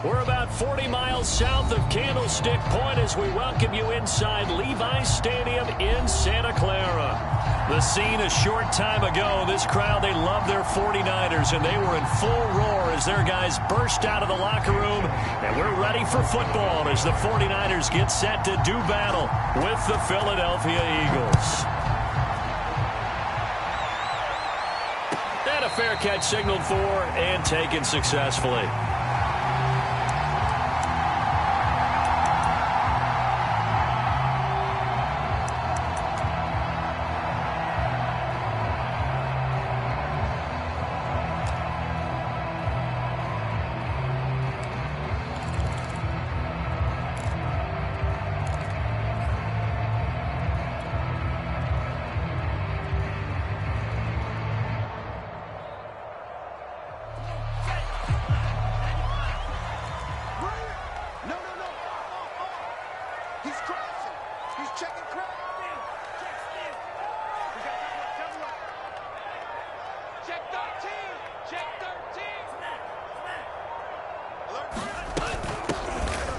We're about 40 miles south of Candlestick Point as we welcome you inside Levi's Stadium in Santa Clara. The scene a short time ago, this crowd, they love their 49ers, and they were in full roar as their guys burst out of the locker room. And we're ready for football as the 49ers get set to do battle with the Philadelphia Eagles. And a fair catch signaled for and taken successfully.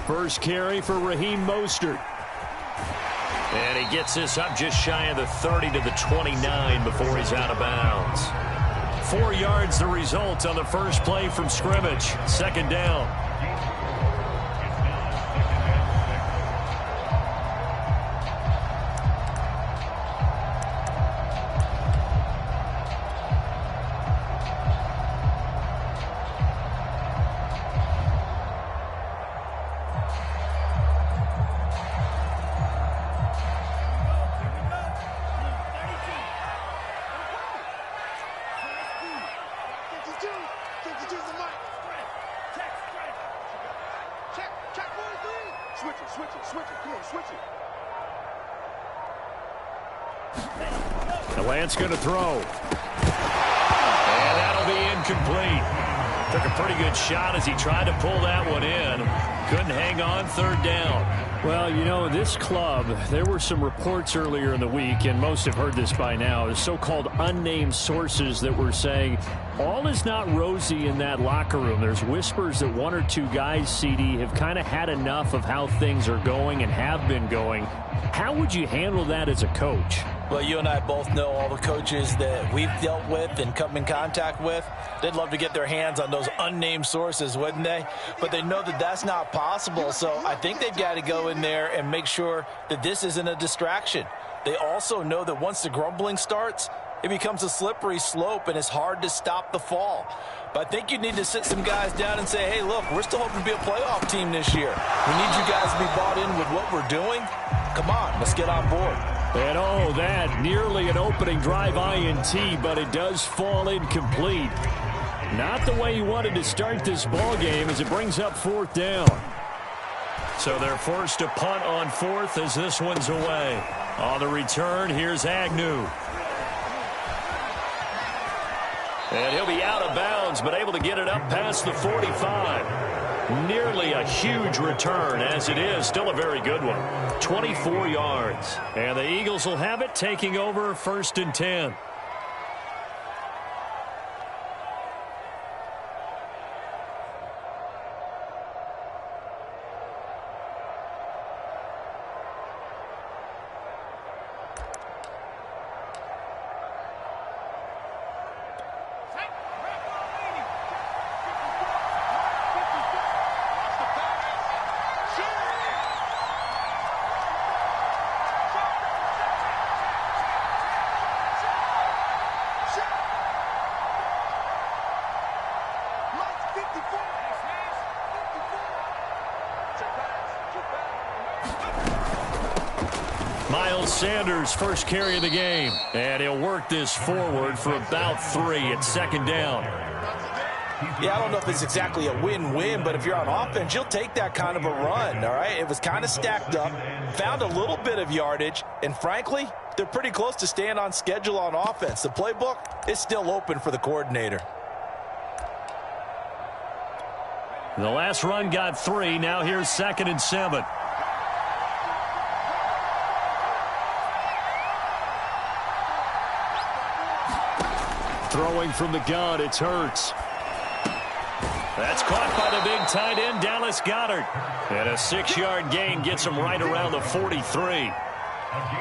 First carry for Raheem Mostert. And he gets this up just shy of the 30 to the 29 before he's out of bounds. 4 yards the result on the first play from scrimmage. Second down. The Lance going to throw. And that'll be incomplete. Took a pretty good shot as he tried to pull that one in. Couldn't hang on, third down. Well, you know, this club, there were some reports earlier in the week, and most have heard this by now, the so-called unnamed sources that were saying all is not rosy in that locker room. There's whispers that 1 or 2 guys, CD, have kind of had enough of how things are going and have been going. How would you handle that as a coach? Well, you and I both know all the coaches that we've dealt with and come in contact with. They'd love to get their hands on those unnamed sources, wouldn't they? But they know that that's not possible, so I think they've got to go in there and make sure that this isn't a distraction. They also know that once the grumbling starts, it becomes a slippery slope, and it's hard to stop the fall. But I think you need to sit some guys down and say, hey, look, we're still hoping to be a playoff team this year. We need you guys to be bought in with what we're doing. Come on, let's get on board. And oh, that nearly an opening drive INT, but it does fall incomplete. Not the way you wanted to start this ball game as it brings up fourth down. So they're forced to punt on fourth as this one's away. On the return, here's Agnew. And he'll be out of bounds, but able to get it up past the 45. Nearly a huge return as it is. Still a very good one. 24 yards. And the Eagles will have it, taking over first and 10. Miles Sanders, first carry of the game. And he'll work this forward for about 3 at second down. Yeah, I don't know if it's exactly a win-win, but if you're on offense, you'll take that kind of a run, all right? It was kind of stacked up, found a little bit of yardage, and frankly, they're pretty close to staying on schedule on offense. The playbook is still open for the coordinator. The last run got 3. Now here's 2nd and 7. Throwing from the gun, it's Hurts. That's caught by the big tight end, Dallas Goedert. And a 6-yard gain gets him right around the 43.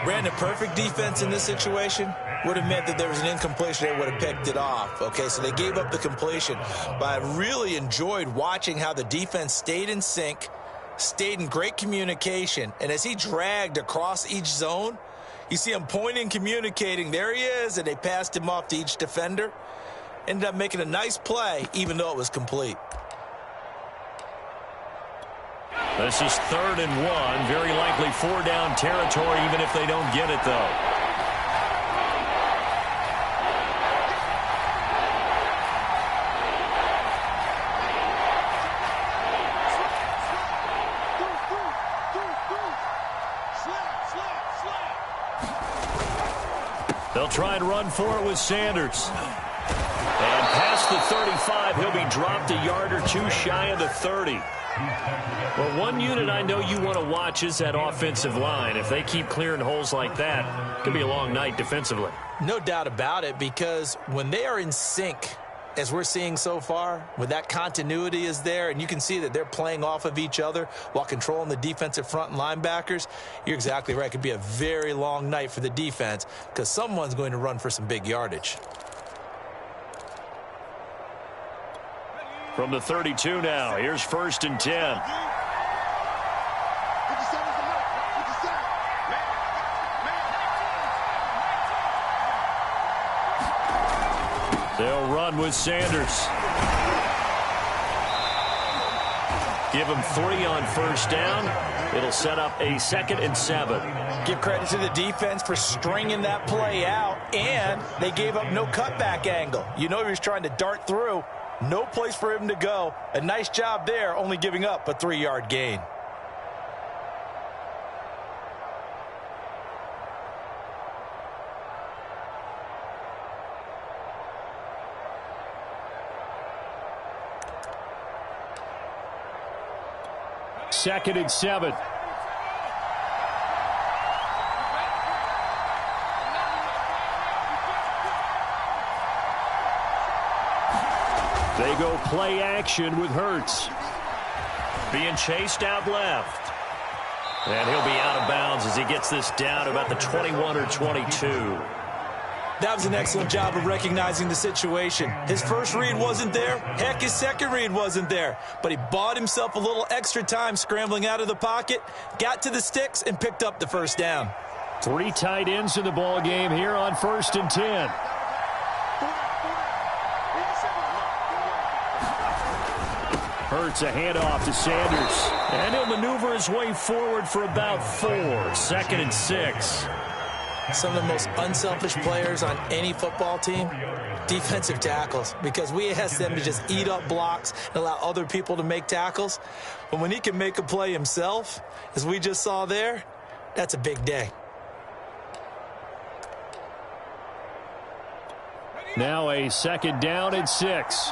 Brandon, perfect defense in this situation would have meant that there was an incompletion. They would have picked it off. Okay, so they gave up the completion. But I really enjoyed watching how the defense stayed in sync, stayed in great communication. And as he dragged across each zone, you see him pointing, communicating. There he is, and they passed him off to each defender. Ended up making a nice play, even though it was complete. This is 3rd and 1. Very likely 4-down territory, even if they don't get it, though. They'll try and run for it with Sanders. And past the 35, he'll be dropped a yard or two shy of the 30. Well, one unit I know you want to watch is that offensive line. If they keep clearing holes like that, it could be a long night defensively. No doubt about it, because when they are in sync, as we're seeing so far, when that continuity is there, and you can see that they're playing off of each other while controlling the defensive front and linebackers, you're exactly right. It could be a very long night for the defense because someone's going to run for some big yardage. From the 32 now, here's 1st and 10. They'll run with Sanders. Give him 3 on 1st down. It'll set up a 2nd and 7. Give credit to the defense for stringing that play out, and they gave up no cutback angle. You know he was trying to dart through. No place for him to go. A nice job there, only giving up a 3-yard gain. Second and 7. They go play action with Hurts. Being chased out left. And he'll be out of bounds as he gets this down to about the 21 or 22. That was an excellent job of recognizing the situation. His first read wasn't there. Heck, his second read wasn't there. But he bought himself a little extra time scrambling out of the pocket, got to the sticks, and picked up the 1st down. 3 tight ends in the ball game here on 1st and 10. Hurts a handoff to Sanders. And he'll maneuver his way forward for about 4. 2nd and 6. Some of the most unselfish players on any football team, defensive tackles, because we ask them to just eat up blocks and allow other people to make tackles. But when he can make a play himself, as we just saw there, that's a big day. Now a 2nd down and 6.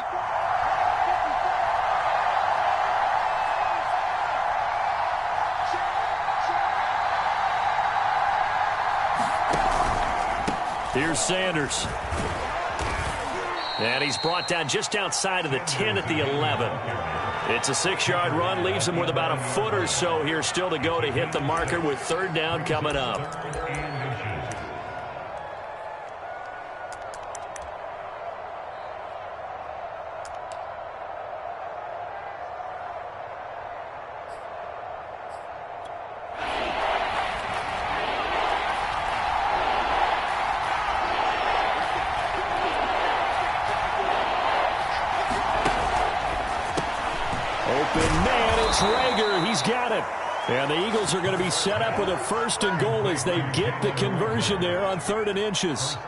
Here's Sanders. And he's brought down just outside of the 10 at the 11. It's a 6-yard run, leaves him with about a foot or so here still to go to hit the marker with 3rd down coming up. Traeger, he's got it. And the Eagles are going to be set up with a 1st and goal as they get the conversion there on 3rd and inches.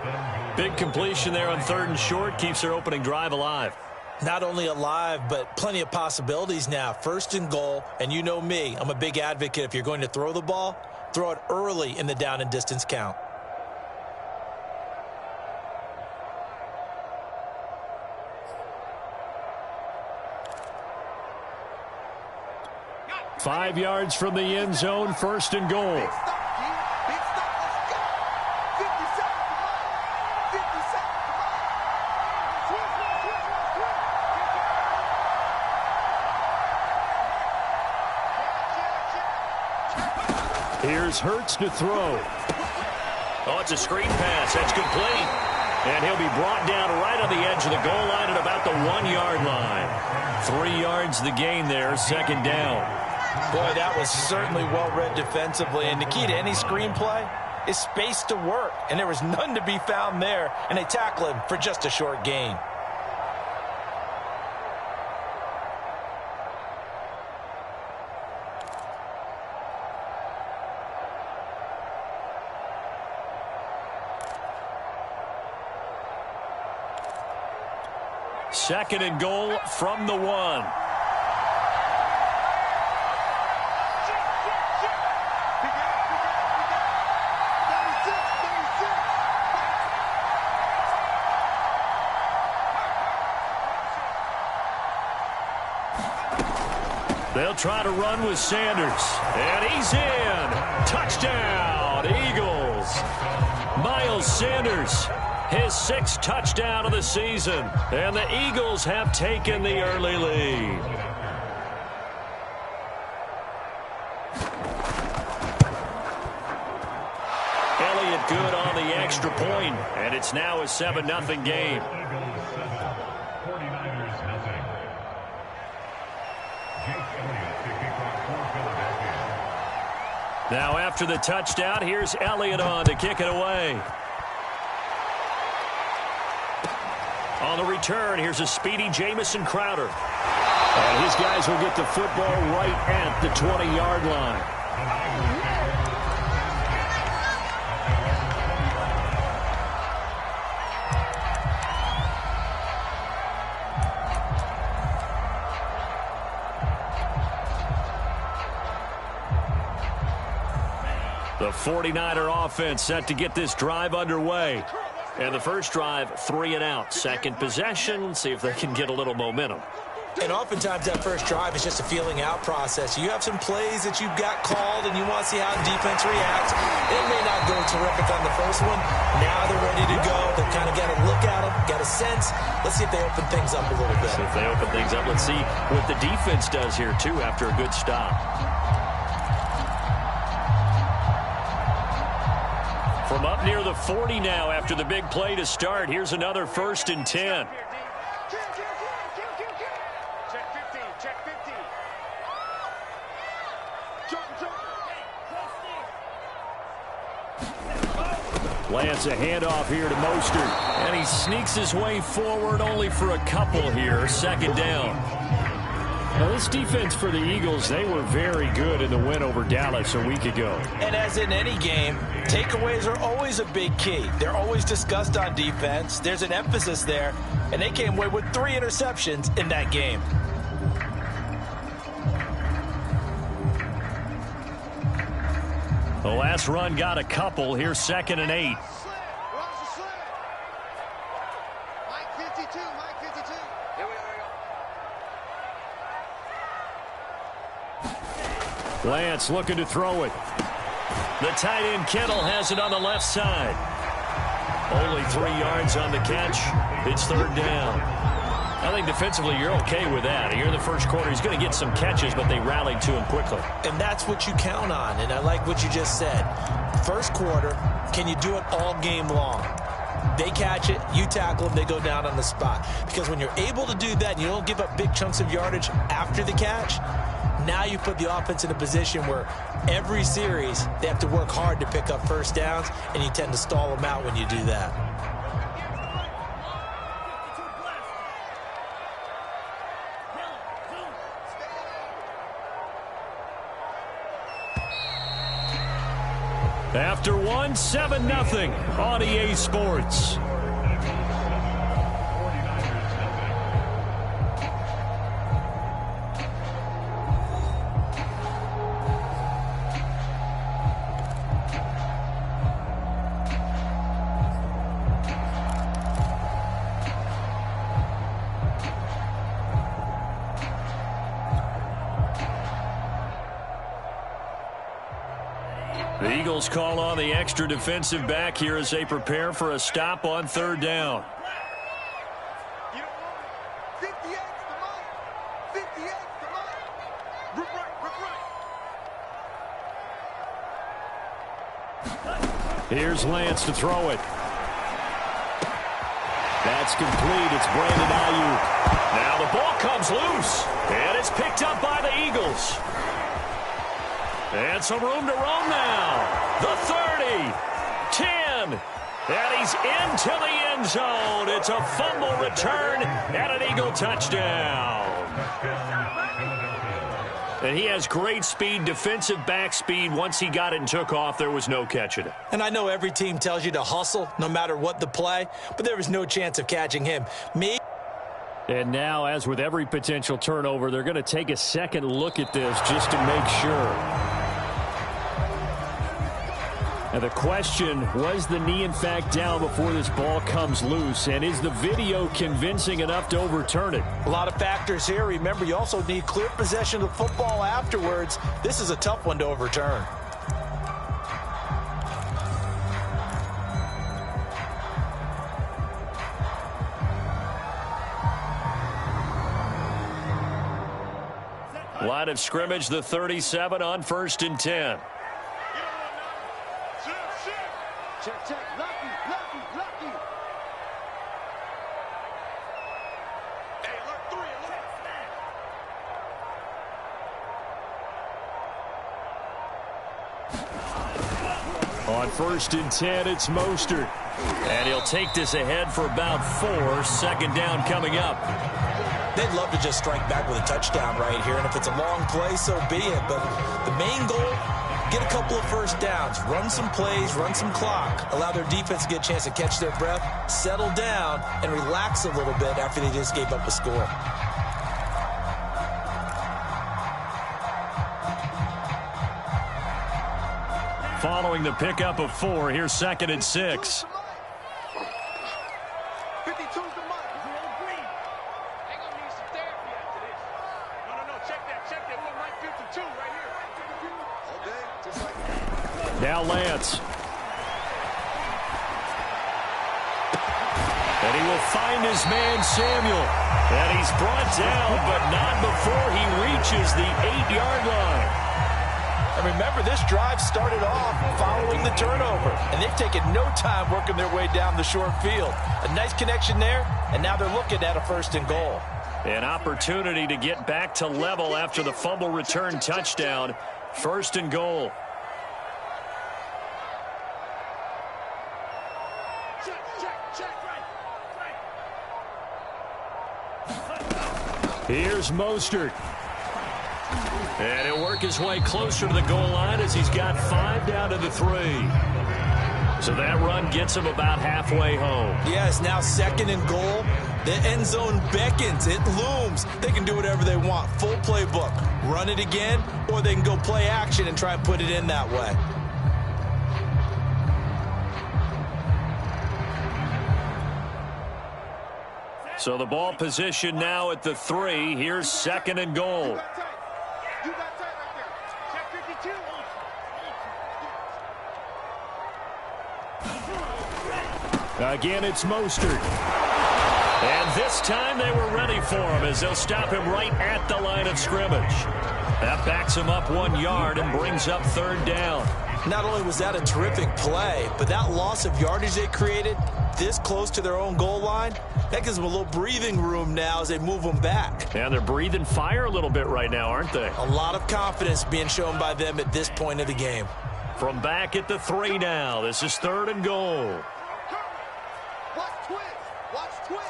Big completion there on 3rd and short keeps their opening drive alive. Not only alive, but plenty of possibilities now. 1st and goal, and you know me, I'm a big advocate. If you're going to throw the ball, throw it early in the down and distance count. Five yards from the end zone, 1st and goal. Here's Hurts to throw. Oh, it's a screen pass. That's complete. And he'll be brought down right on the edge of the goal line at about the 1-yard line. 3 yards the gain there, second down. Boy, that was certainly well read defensively. And the key to any screenplay is space to work. And there was none to be found there. And they tackle him for just a short gain. Second and goal from the 1. They'll try to run with Sanders. And he's in. Touchdown, Eagles. Miles Sanders, his 6th touchdown of the season. And the Eagles have taken the early lead. Elliott good on the extra point, and it's now a 7-0 game. Now after the touchdown, here's Elliott on to kick it away. On the return, here's a speedy Jamison Crowder. And his guys will get the football right at the 20-yard line. The 49er offense set to get this drive underway. And the first drive, 3 and out. Second possession, see if they can get a little momentum. And oftentimes that first drive is just a feeling out process. You have some plays that you've got called and you want to see how the defense reacts. It may not go terrific on the first one. Now they're ready to go. They've kind of got a look at them, got a sense. Let's see if they open things up a little bit. See if they open things up. Let's see what the defense does here, too, after a good stop. From up near the 40 now after the big play to start. Here's another 1st and 10. Lance a handoff here to Mostert. And he sneaks his way forward only for a couple here. Second down. Now this defense for the Eagles, they were very good in the win over Dallas a week ago. And as in any game, takeaways are always a big key. They're always discussed on defense. There's an emphasis there. And they came away with 3 interceptions in that game. The last run got a couple. Here's 2nd and 8. Lance looking to throw it. The tight end Kittle has it on the left side. Only 3 yards on the catch. It's 3rd down. I think defensively you're okay with that. Here in the first quarter, he's going to get some catches, but they rallied to him quickly. And that's what you count on, and I like what you just said. First quarter, can you do it all game long? They catch it, you tackle them, they go down on the spot. Because when you're able to do that and you don't give up big chunks of yardage after the catch, now you put the offense in a position where every series they have to work hard to pick up first downs, and you tend to stall them out when you do that. After one, 7-0 on EA Sports. The Eagles call on the extra defensive back here as they prepare for a stop on 3rd down. Here's Lance to throw it. That's complete. It's Brandon Ayuk. Now the ball comes loose, and it's picked up by the Eagles. And some room to roam now. The 30, 10, and he's into the end zone. It's a fumble return and an Eagle touchdown. And he has great speed, defensive back speed. Once he got it and took off, there was no catching it. And I know every team tells you to hustle no matter what the play, but there was no chance of catching him. And now, as with every potential turnover, they're going to take a second look at this just to make sure. And the question, was the knee in fact down before this ball comes loose? And is the video convincing enough to overturn it? A lot of factors here. Remember, you also need clear possession of the football afterwards. This is a tough one to overturn. Line of scrimmage, the 37 on 1st and 10. Check, check, lucky. Hey, look, 3, look. On 1st and 10, it's Mostert. And he'll take this ahead for about 4. Second down coming up. They'd love to just strike back with a touchdown right here, and if it's a long play, so be it. But the main goal, get a couple of first downs, run some plays, run some clock, allow their defense to get a chance to catch their breath, settle down, and relax a little bit after they just gave up a score. Following the pickup of 4, here's 2nd and 6. 52's the mark. They're gonna need some therapy after this. No, check that. We're on Mike 52 right here. Okay, just like that. Now Lance. And he will find his man Samuel. And he's brought down, but not before he reaches the 8-yard line. And remember, this drive started off following the turnover, and they've taken no time working their way down the short field. A nice connection there, and now they're looking at a 1st and goal. An opportunity to get back to level after the fumble return touchdown. 1st and goal. Here's Mostert. And he'll work his way closer to the goal line as he's got 5 down to the 3. So that run gets him about halfway home. Yeah, it's now 2nd and goal. The end zone beckons. It looms. They can do whatever they want. Full playbook. Run it again, or they can go play action and try and put it in that way. So the ball position now at the 3. Here's 2nd and goal. You got tight right there. Check 52. Again, it's Mostert. And this time they were ready for him as they'll stop him right at the line of scrimmage. That backs him up 1 yard and brings up 3rd down. Not only was that a terrific play, but that loss of yardage they created this close to their own goal line, that gives them a little breathing room now as they move them back. And they're breathing fire a little bit right now, aren't they? A lot of confidence being shown by them at this point of the game. From back at the 3 now, this is 3rd and goal. Watch twins. Watch twins.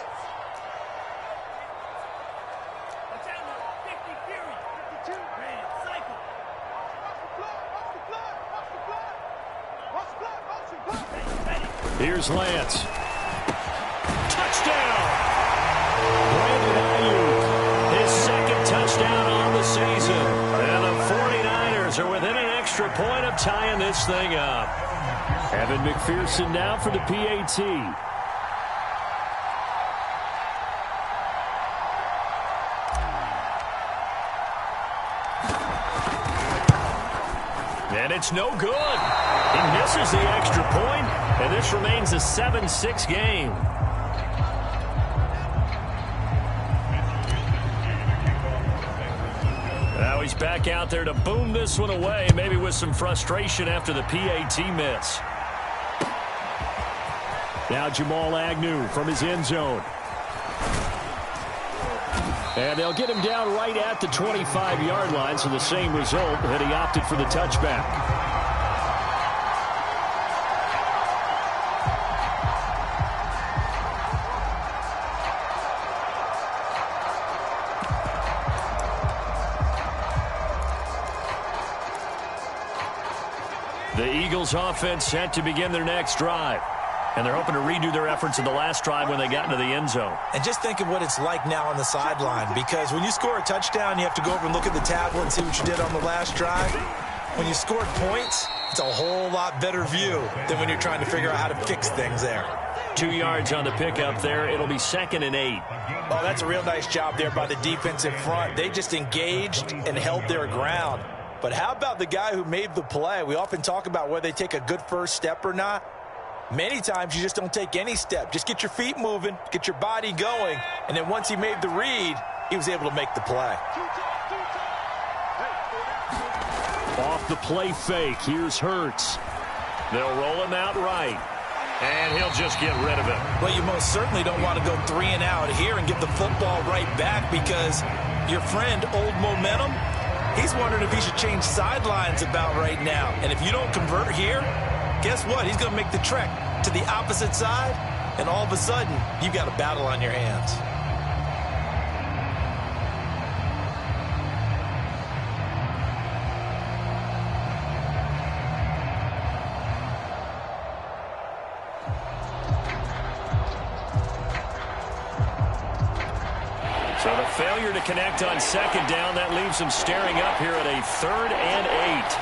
Watch out now. 50 Fury. 52. Man, cycle. Watch the blood. Here's Lance. Touchdown! Brandon Ayuk, his 2nd touchdown on the season. And the 49ers are within an extra point of tying this thing up. Evan McPherson now for the PAT. And it's no good. He misses the extra point, and this remains a 7-6 game. Now he's back out there to boom this one away, maybe with some frustration after the PAT miss. Now Jamal Agnew from his end zone. And they'll get him down right at the 25-yard line, so the same result that he opted for the touchback. The Eagles offense set to begin their next drive. And they're hoping to redo their efforts in the last drive when they got into the end zone. And just think of what it's like now on the sideline, because when you score a touchdown, you have to go over and look at the tablet and see what you did on the last drive. When you scored points, it's a whole lot better view than when you're trying to figure out how to fix things there. 2 yards on the pickup there. It'll be 2nd and 8. Oh, that's a real nice job there by the defensive front. They just engaged and held their ground. But how about the guy who made the play? We often talk about whether they take a good first step or not. Many times you just don't take any step. Just get your feet moving, get your body going, and then once he made the read, he was able to make the play. Off the play fake, here's Hurts. They'll roll him out right, and he'll just get rid of it. Well, you most certainly don't want to go 3 and out here and get the football right back, because your friend, Old Momentum, he's wondering if he should change sidelines about right now. And if you don't convert here, guess what? He's going to make the trek to the opposite side, and all of a sudden, you've got a battle on your hands. So the failure to connect on 2nd down, that leaves them staring up here at a 3rd and 8.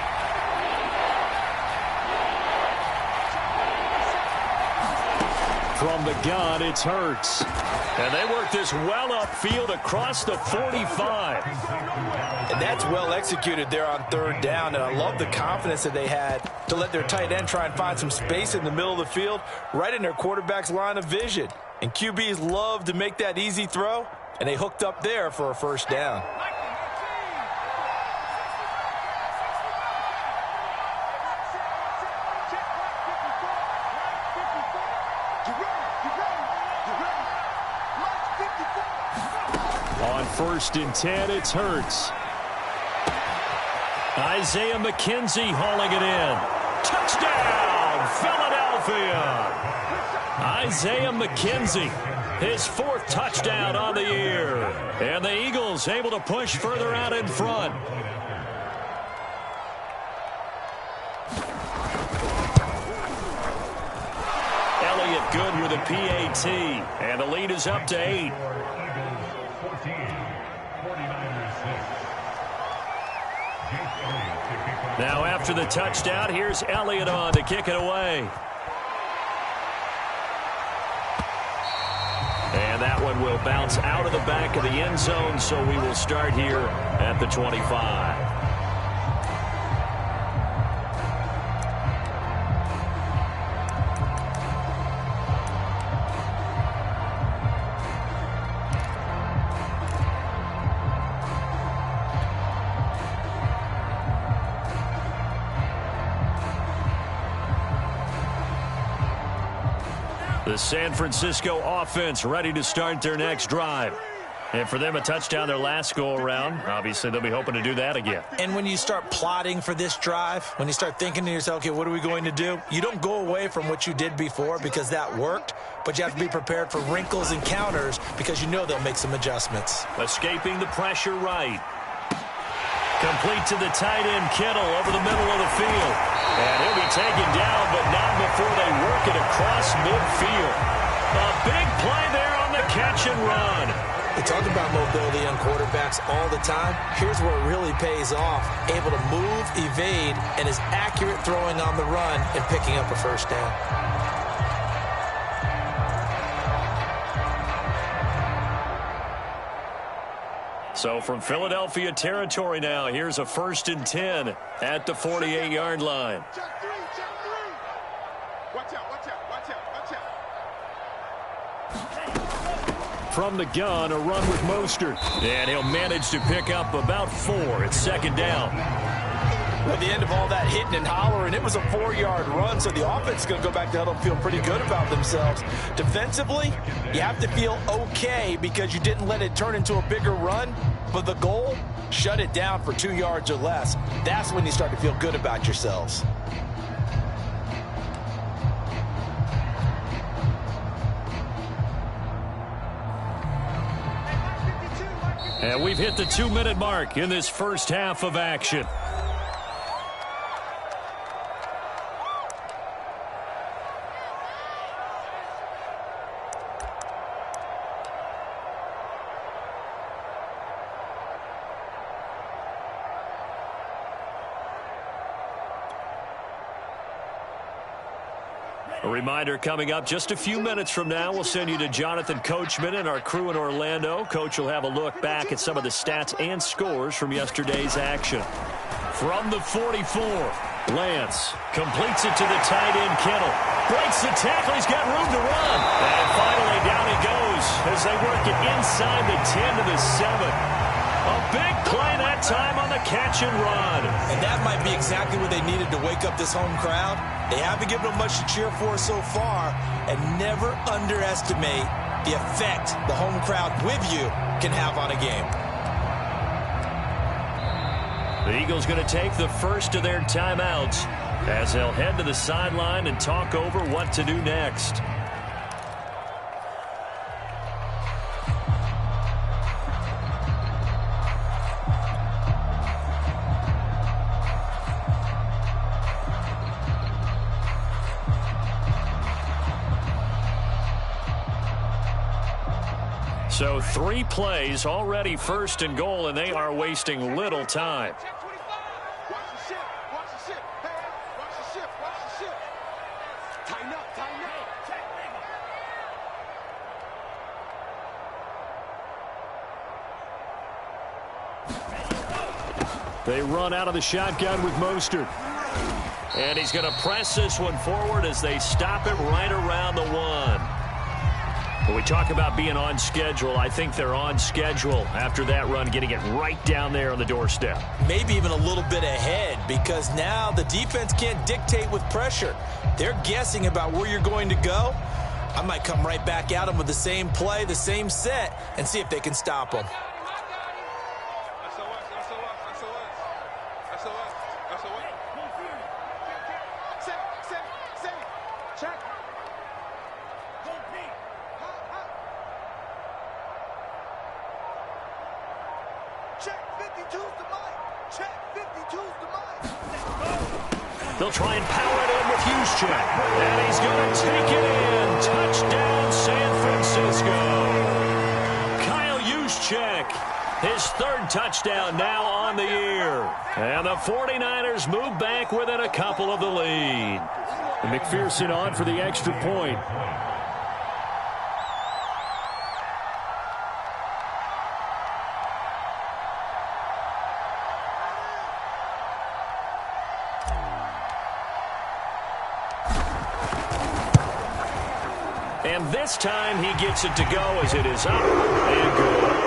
From the gun, it's Hurts. And they work this well upfield across the 45. And that's well executed there on 3rd down. And I love the confidence that they had to let their tight end try and find some space in the middle of the field, right in their quarterback's line of vision. And QBs love to make that easy throw, and they hooked up there for a 1st down. On 1st and 10, it's Hurts. Isaiah McKenzie hauling it in. Touchdown, Philadelphia! Isaiah McKenzie, his 4th touchdown on the year. And the Eagles able to push further out in front. Elliott good with a PAT. And the lead is up to 8. Now after the touchdown, here's Elliott on to kick it away. And that one will bounce out of the back of the end zone, so we will start here at the 25. The San Francisco offense ready to start their next drive. And for them, a touchdown their last go-around. Obviously, they'll be hoping to do that again. And when you start plotting for this drive, when you start thinking to yourself, okay, what are we going to do? You don't go away from what you did before because that worked, but you have to be prepared for wrinkles and counters because you know they'll make some adjustments. Escaping the pressure right. Complete to the tight end, Kittle, over the middle of the field. And he'll be taken down, but not before they work it across midfield. A big play there on the catch and run. We talk about mobility on quarterbacks all the time. Here's where it really pays off. Able to move, evade, and is accurate throwing on the run and picking up a 1st down. So from Philadelphia territory now, here's a 1st and 10 at the 48-yard line. Check 3, check 3. Watch out, watch out, watch out, watch out. from the gun, a run with Mostert. And he'll manage to pick up about 4. It's second down. At the end of all that hitting and hollering, it was a 4-yard run, so the offense is going to go back to huddle and feel pretty good about themselves. Defensively, you have to feel okay because you didn't let it turn into a bigger run, but the goal, shut it down for 2 yards or less. That's when you start to feel good about yourselves. And we've hit the 2-minute mark in this first half of action. A reminder coming up just a few minutes from now. We'll send you to Jonathan Coachman and our crew in Orlando. Coach will have a look back at some of the stats and scores from yesterday's action. From the 44, Lance completes it to the tight end, Kittle. Breaks the tackle. He's got room to run. And finally down he goes as they work it inside the 10 to the 7. A big play that time on the catch and run. And that might be exactly what they needed to wake up this home crowd. They haven't given them much to cheer for so far, and never underestimate the effect the home crowd with you can have on a game. The Eagles going to take the first of their timeouts as they'll head to the sideline and talk over what to do next. So 3 plays already first and goal, and they are wasting little time. Watch the ship. Watch the ship. Hey, watch the ship. Watch the ship. Tighten up. Tighten up. They run out of the shotgun with Mostert. And he's going to press this one forward as they stop it right around the 1. When we talk about being on schedule, I think they're on schedule after that run, getting it right down there on the doorstep. Maybe even a little bit ahead, because now the defense can't dictate with pressure. They're guessing about where you're going to go. I might come right back at them with the same play, the same set, and see if they can stop them. They'll try and power it in with Juszczyk. And he's going to take it in. Touchdown, San Francisco. Kyle Juszczyk, his 3rd touchdown now on the year. And the 49ers move back within a couple of the lead. And McPherson on for the extra point. And this time he gets it to go as it is up and good.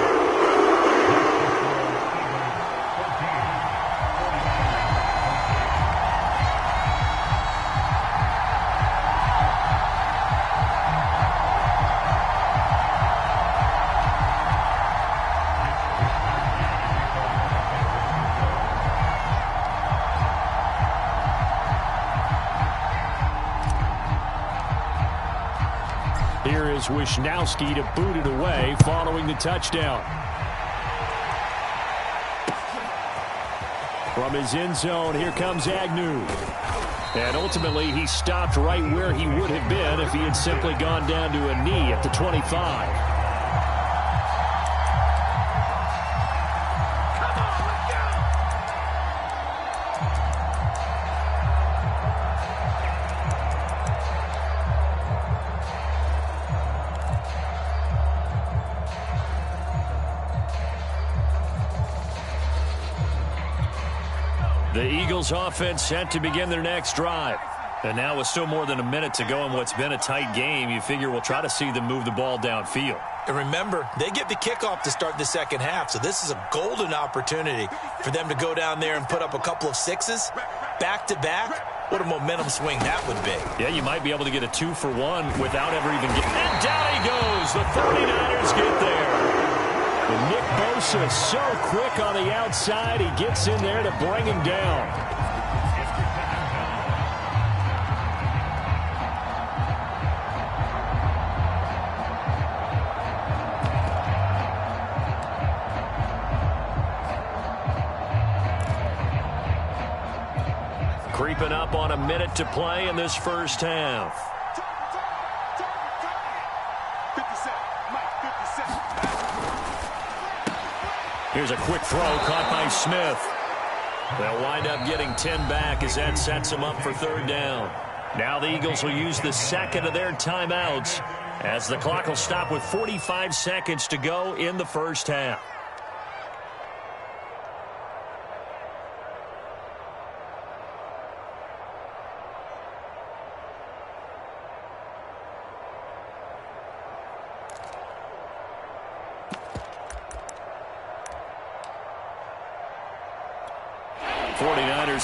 Here is Wisnowski to boot it away following the touchdown. From his end zone, here comes Agnew. And ultimately, he stopped right where he would have been if he had simply gone down to a knee at the 25. The Eagles offense set to begin their next drive. And now with still more than a minute to go in what's been a tight game, you figure we'll try to see them move the ball downfield. And remember, they get the kickoff to start the second half, so this is a golden opportunity for them to go down there and put up a couple of sixes back-to-back. What a momentum swing that would be. Yeah, you might be able to get a 2-for-1 without ever even getting... And down he goes. The 49ers get there. And Nick Bosa so quick on the outside, he gets in there to bring him down. Creeping up on a minute to play in this first half. 50 Here's a quick throw caught by Smith. They'll wind up getting 10 back as that sets them up for third down. Now the Eagles will use the second of their timeouts as the clock will stop with 45 seconds to go in the first half.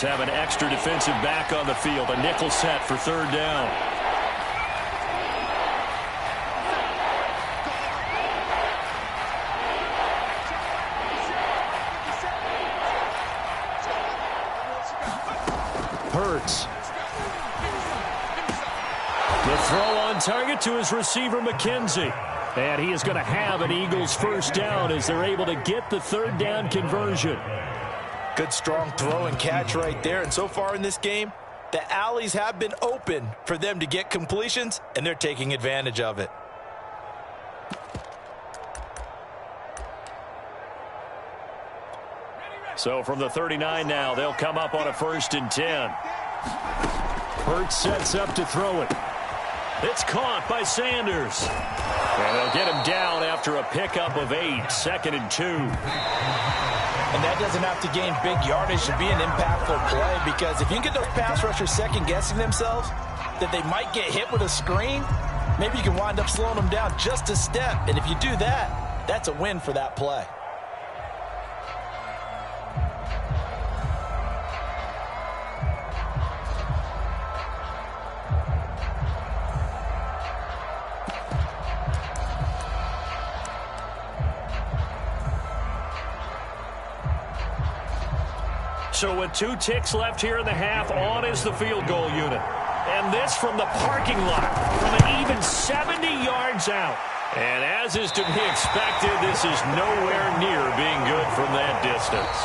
Have an extra defensive back on the field. A nickel set for third down. Hurts. The throw on target to his receiver, McKenzie. And he is going to have an Eagles first down as they're able to get the third down conversion. Good, strong throw and catch right there. And so far in this game, the alleys have been open for them to get completions, and they're taking advantage of it. So from the 39 now, they'll come up on a 1st and 10. Hurts sets up to throw it. It's caught by Sanders. And they'll get him down after a pickup of 8, 2nd and 2. And that doesn't have to gain big yardage to be an impactful play, because if you can get those pass rushers second-guessing themselves that they might get hit with a screen, maybe you can wind up slowing them down just a step. And if you do that, that's a win for that play. So with 2 ticks left here in the half, on is the field goal unit. And this from the parking lot, from an even 70 yards out. And as is to be expected, this is nowhere near being good from that distance.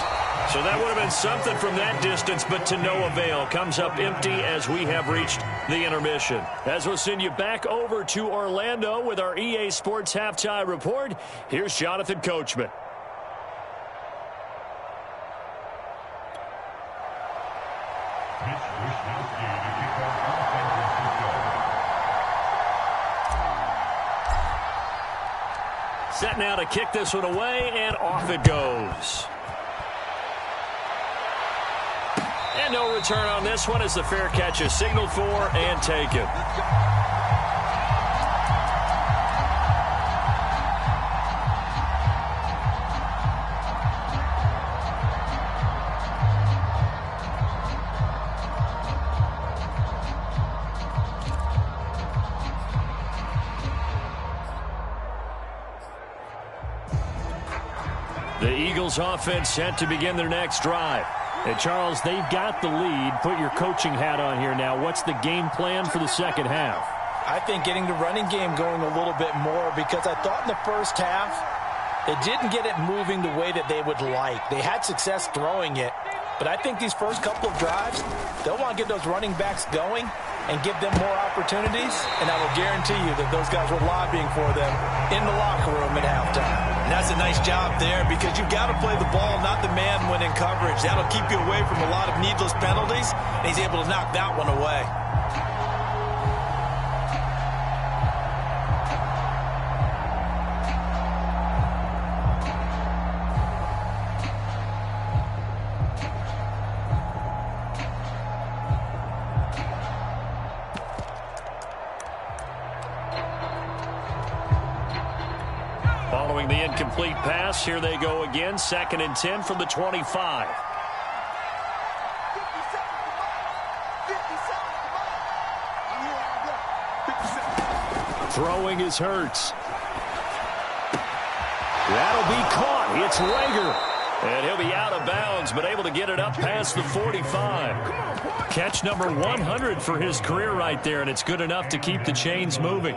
So that would have been something from that distance, but to no avail. Comes up empty as we have reached the intermission. As we'll send you back over to Orlando with our EA Sports Halftime Report, here's Jonathan Coachman. Set now to kick this one away, and off it goes. And no return on this one as the fair catch is signaled for and taken. The Eagles offense set to begin their next drive. And Charles, they've got the lead. Put your coaching hat on here now. What's the game plan for the second half? I think getting the running game going a little bit more, because I thought in the first half they didn't get it moving the way that they would like. They had success throwing it, but I think these first couple of drives, they'll want to get those running backs going and give them more opportunities, and I will guarantee you that those guys were lobbying for them in the locker room at halftime. And that's a nice job there, because you've got to play the ball, not the man when in coverage. That'll keep you away from a lot of needless penalties, and he's able to knock that one away. throwing the incomplete pass. Here they go again. 2nd and 10 from the 25. Throwing is Hurts. That'll be caught. It's Rager. And he'll be out of bounds, but able to get it up past the 45. Catch number 100 for his career right there, and it's good enough to keep the chains moving.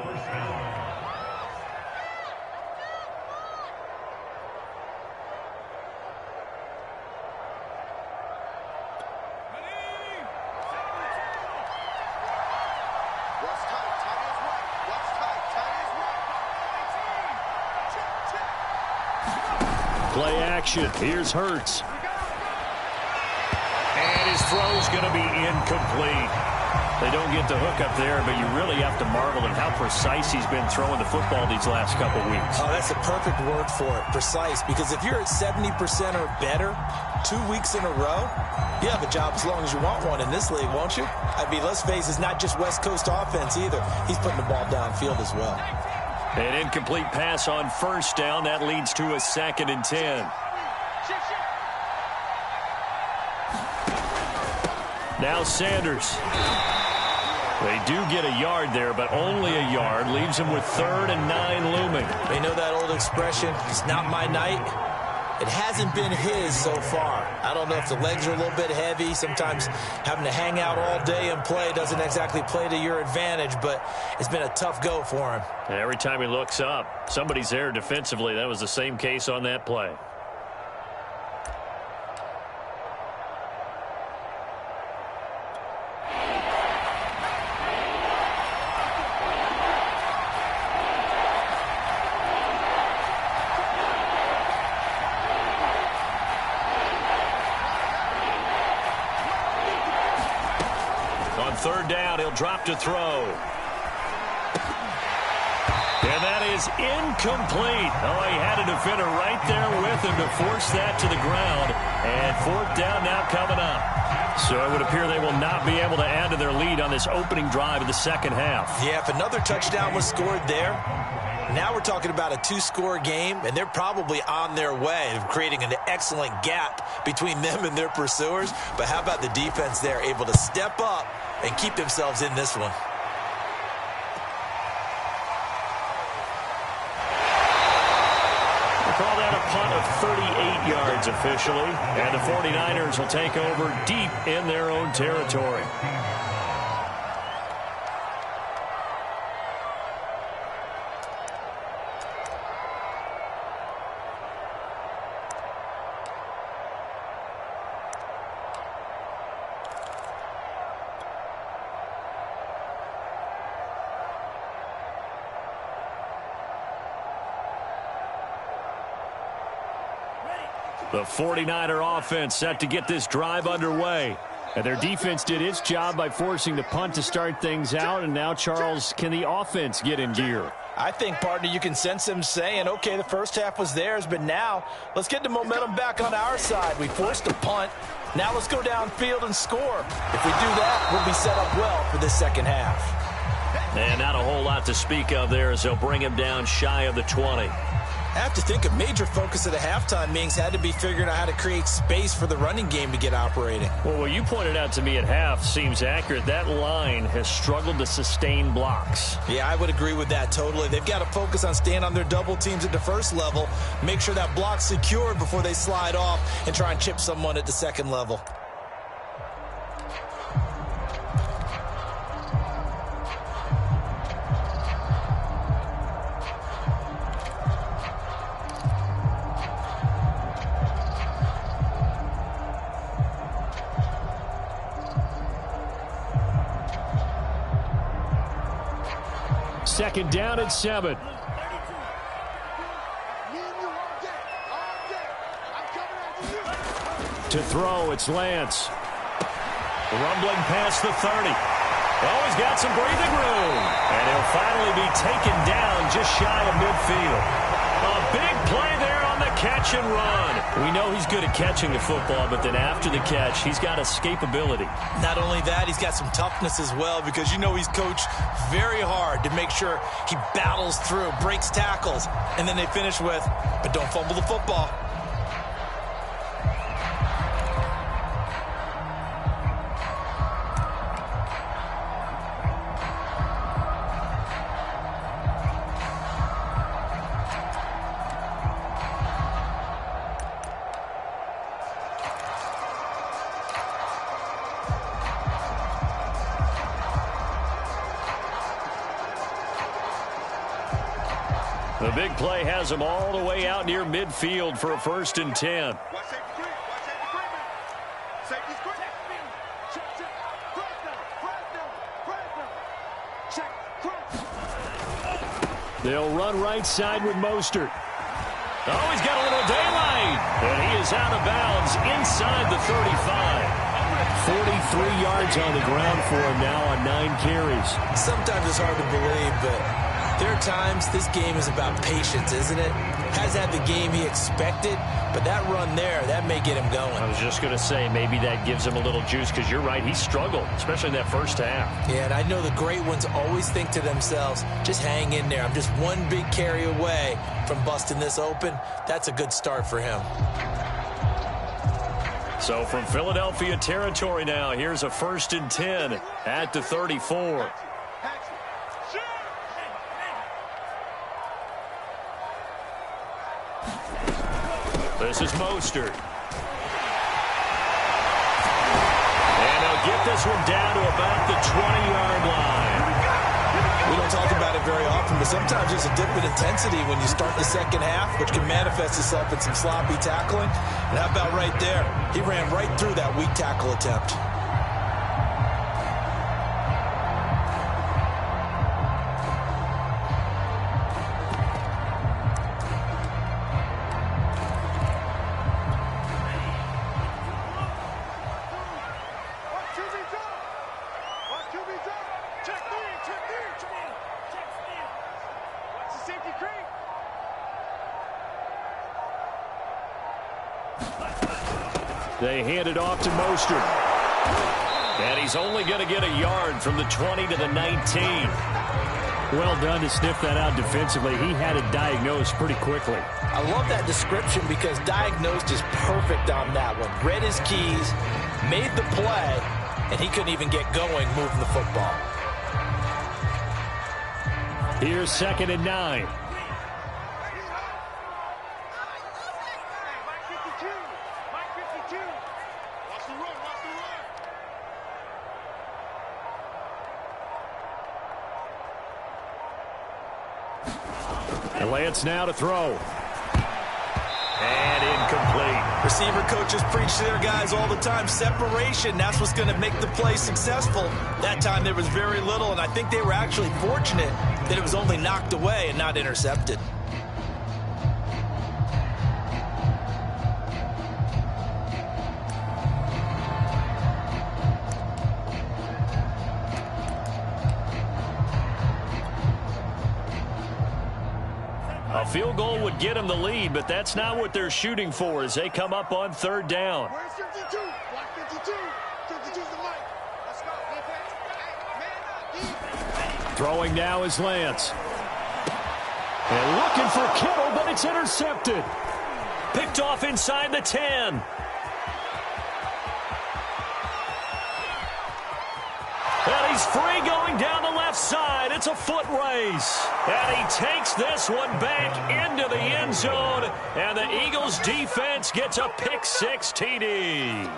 Play action. Here's Hurts. And his throw's going to be incomplete. They don't get the hook up there, but you really have to marvel at how precise he's been throwing the football these last couple weeks. Oh, that's a perfect word for it, precise, because if you're at 70% or better 2 weeks in a row, you have a job as long as you want one in this league, won't you? I mean, let's face it, it's not just West Coast offense either. He's putting the ball downfield as well. An incomplete pass on 1st down. That leads to a 2nd and 10. Now Sanders. They do get a yard there, but only a yard. Leaves him with 3rd and 9 looming. They know that old expression, it's not my night. It hasn't been his so far. I don't know if the legs are a little bit heavy. Sometimes having to hang out all day and play doesn't exactly play to your advantage, but it's been a tough go for him. And every time he looks up, somebody's there defensively. That was the same case on that play. On 3rd down, he'll drop to throw. And that is incomplete. Oh, he had a defender right there with him to force that to the ground. And 4th down now coming up. So it would appear they will not be able to add to their lead on this opening drive of the 2nd half. Yeah, if another touchdown was scored there, now we're talking about a 2-score game, and they're probably on their way of creating an excellent gap between them and their pursuers. But how about the defense there, able to step up and keep themselves in this one? We'll call that a punt of 38 yards officially, and the 49ers will take over deep in their own territory. The 49er offense set to get this drive underway. And their defense did its job by forcing the punt to start things out. And now, Charles, can the offense get in gear? I think, partner, you can sense them saying, okay, the first half was theirs, but now let's get the momentum back on our side. We forced a punt. Now let's go downfield and score. If we do that, we'll be set up well for this 2nd half. And not a whole lot to speak of there as they'll bring him down shy of the 20. I have to think a major focus of the halftime meetings had to be figuring out how to create space for the running game to get operating. Well, what you pointed out to me at half seems accurate. That line has struggled to sustain blocks. Yeah, I would agree with that totally. They've got to focus on staying on their double teams at the first level, make sure that block's secured before they slide off and try and chip someone at the 2nd level. Second down and 7. To throw, it's Lance. Rumbling past the 30. Oh, he's got some breathing room. And he'll finally be taken down just shy of midfield. A big play there on the catch and run. We know he's good at catching the football, but then after the catch, he's got escapability. Not only that, he's got some toughness as well, because you know he's coached very hard to make sure he battles through, breaks tackles, and then they finish with, but don't fumble the football. The big play has him all the way out near midfield for a 1st and 10. Watch safety green. Watch safety green, man. Safety's green. Check, check. Press them. Press them. Press them. Check. Press. They'll run right side with Mostert. Oh, he's got a little daylight. And he is out of bounds inside the 35. 43 yards on the ground for him now on 9 carries. Sometimes it's hard to believe, but there are times this game is about patience, isn't it? Has had the game he expected, but that run there, that may get him going. I was just going to say, maybe that gives him a little juice, because you're right, he struggled, especially in that first half. Yeah, and I know the great ones always think to themselves, just hang in there. I'm just one big carry away from busting this open. That's a good start for him. So from Philadelphia territory now, here's a 1st and 10 at the 34. This is Mostert. And he'll get this one down to about the 20-yard line. We don't talk about it very often, but sometimes there's a dip in intensity when you start the second half, which can manifest itself in some sloppy tackling. And how about right there? He ran right through that weak tackle attempt. They hand it off to Mostert. And he's only going to get a yard from the 20 to the 19. Well done to sniff that out defensively. He had it diagnosed pretty quickly. I love that description, because diagnosed is perfect on that one. Read his keys, made the play, and he couldn't even get going moving the football. Here's 2nd and 9. And Lance now to throw. And incomplete. Receiver coaches preach to their guys all the time. Separation, that's what's going to make the play successful. That time there was very little, and I think they were actually fortunate that it was only knocked away and not intercepted. A field goal would get them the lead, but that's not what they're shooting for as they come up on 3rd down. Where's 52? Block 52. 52's the mic. Let's go, defense. Hey, man up, defense. Throwing now is Lance. And looking for Kittle, but it's intercepted. Picked off inside the 10. And he's free going down the left side. It's a foot race. And he takes this one back into the end zone. And the Eagles defense gets a pick-6 TD.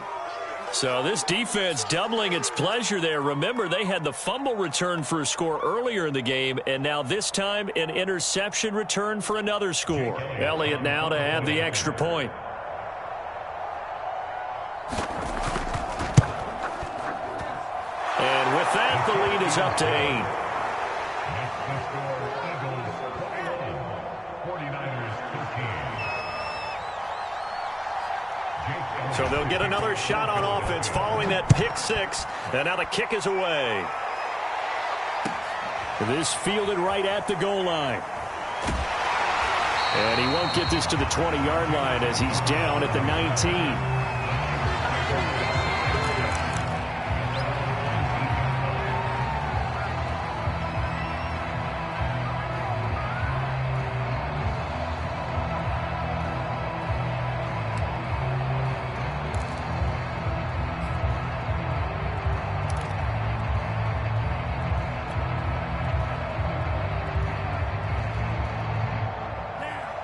So this defense doubling its pleasure there. Remember, they had the fumble return for a score earlier in the game, and now this time an interception return for another score. Elliott now to have the extra point. And with that, the lead is up to 8. So they'll get another shot on offense following that pick-6. And now the kick is away. This fielded right at the goal line. And he won't get this to the 20-yard line as he's down at the 19.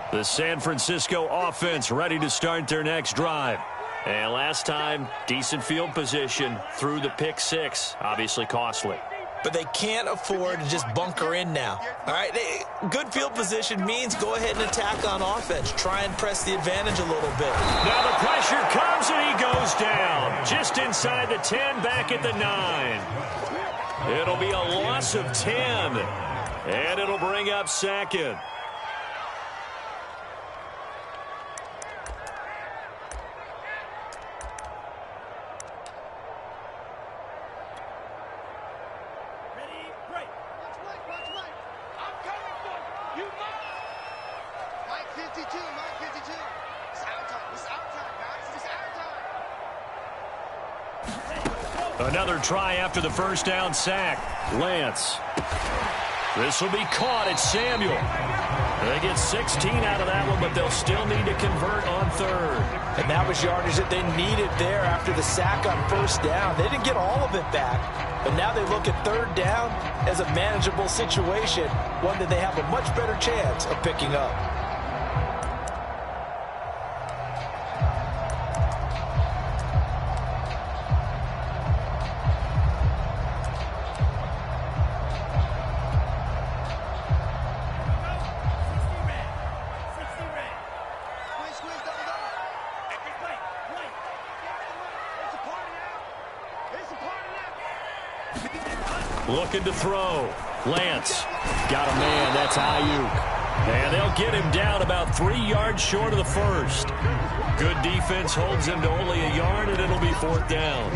The San Francisco offense ready to start their next drive. And last time, decent field position through the pick six. Obviously costly. But they can't afford to just bunker in now. All right, good field position means go ahead and attack on offense. Try and press the advantage a little bit. Now the pressure comes and he goes down. Just inside the 10, back at the 9. It'll be a loss of 10. And it'll bring up second. Another try after the first down sack. Lance. This will be caught. It's Samuel. They get 16 out of that one, but they'll still need to convert on third. And that was yardage that they needed there after the sack on first down. They didn't get all of it back, but now they look at third down as a manageable situation, one that they have a much better chance of picking up. Looking to throw. Lance. Got a man. That's Ayuk. And they'll get him down about 3 yards short of the first. Good defense holds him to only a yard, and it'll be fourth down.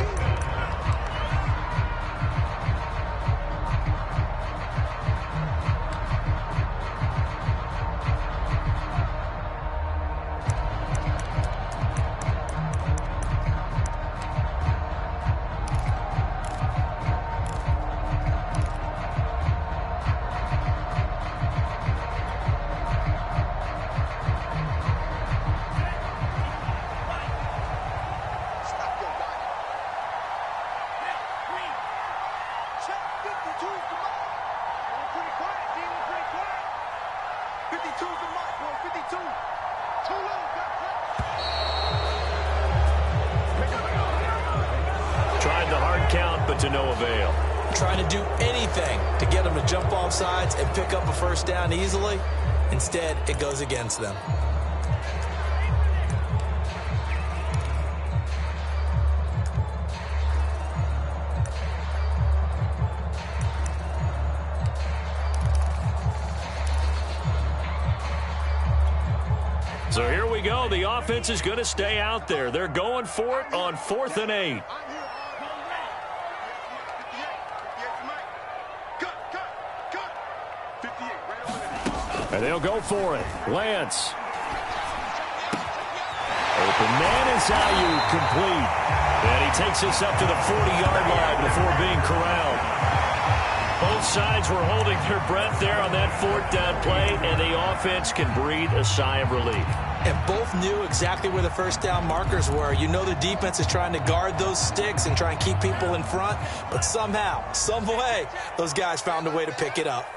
To no avail. Trying to do anything to get them to jump off sides and pick up a first down easily. Instead, it goes against them. So here we go. The offense is going to stay out there. They're going for it on 4th and 8. And they'll go for it. Lance. Open man is Ayuk, complete. And he takes us up to the 40-yard line before being corralled. Both sides were holding their breath there on that 4th down play, and the offense can breathe a sigh of relief. And both knew exactly where the first down markers were. You know the defense is trying to guard those sticks and try and keep people in front, but somehow, some way, those guys found a way to pick it up.